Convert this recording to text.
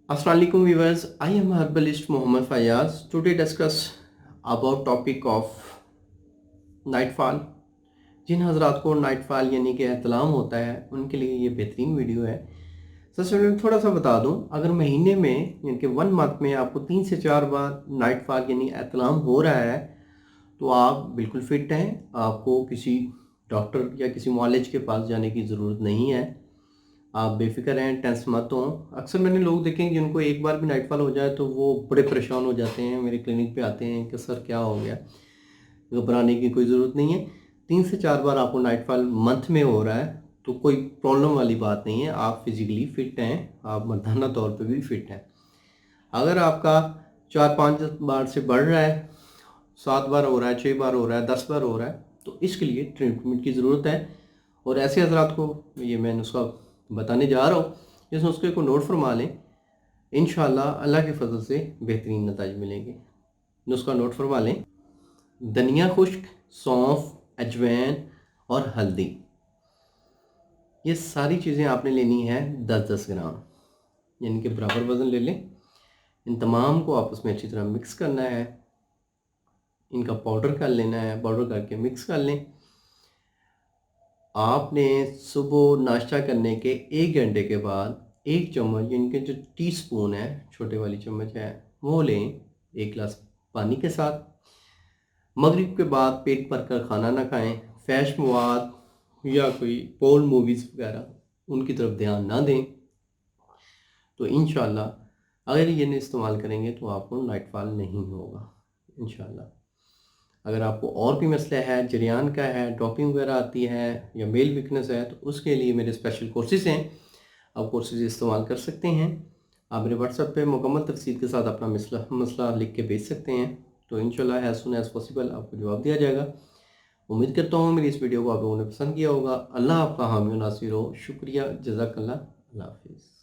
Assalamu alaikum viewers, I am herbalist Muhammad Fayaz. Today discuss about topic of nightfall. जिन हजरात को nightfall यानी कि एहतलाम होता है उनके लिए ये बेहतरीन वीडियो है। सबसे पहले थोड़ा सा बता दूं, अगर महीने में यानी कि 1 मंथ में आपको 3 से 4 बार नाइटफॉल यानी एहतलाम हो रहा है तो आप बिल्कुल फिट हैं। आपको किसी डॉक्टर या किसी मुआलिज के पास जाने की ज़रूरत नहीं है। आप बेफिक्र हैं, टेंस मत हों। अक्सर मैंने लोग देखे हैं जिनको एक बार भी नाइटफॉल हो जाए तो वो बड़े परेशान हो जाते हैं, मेरे क्लिनिक पे आते हैं कि सर क्या हो गया। घबराने की कोई ज़रूरत नहीं है। 3 से 4 बार आपको नाइटफॉल मंथ में हो रहा है तो कोई प्रॉब्लम वाली बात नहीं है। आप फिज़िकली फ़िट हैं, आप मर्दाना तौर पे भी फ़िट हैं। अगर आपका 4-5 बार से बढ़ रहा है, 7 बार हो रहा है, 6 बार हो रहा है, 10 बार हो रहा है, तो इसके लिए ट्रीटमेंट की ज़रूरत है। और ऐसे हजरात को ये मैं नुस्खा बताने जा रहा हूँ, इस नुस्खे को नोट फरमा लें। इंशाल्लाह अल्लाह के फजल से बेहतरीन नताइज मिलेंगे। नुस्खा नोट फरमा लें। धनिया खुश्क, सौंफ, अजवैन और हल्दी, ये सारी चीज़ें आपने लेनी है 10-10 ग्राम, यानी कि बराबर वज़न ले लें। इन तमाम को आपस में अच्छी तरह मिक्स करना है। इनका पाउडर कर लेना है, पाउडर करके मिक्स कर लें। आपने सुबह नाश्ता करने के 1 घंटे के बाद 1 चम्मच, इनके जो टीस्पून है, छोटे वाली चम्मच है, वो लें 1 गिलास पानी के साथ। मगरिब के बाद पेट भर कर खाना ना खाएं। फैश मवाद या कोई पोर्न मूवीज़ वगैरह उनकी तरफ ध्यान ना दें। तो इंशाल्लाह अगर ये नहीं इस्तेमाल करेंगे तो आपको नाइटफॉल नहीं होगा इंशाल्लाह। अगर आपको और भी मसला है, जरियान का है, ड्रॉपिंग वगैरह आती है या मेल वीकनेस है, तो उसके लिए मेरे स्पेशल कोर्सेज़ हैं। आप कोर्सेज़ इस्तेमाल कर सकते हैं। आप मेरे व्हाट्सएप पे मुकम्मल तफसील के साथ अपना मसला मसला लिख के भेज सकते हैं, तो इंशाल्लाह एज़ सून एज़ पॉसिबल आपको जवाब दिया जाएगा। उम्मीद करता हूँ मेरी इस वीडियो को आप लोगों ने पसंद किया होगा। अल्लाह आपका हामी व नासिर हो। शुक्रिया, जज़ाकल्लाह, अल्लाह हाफ़िज़।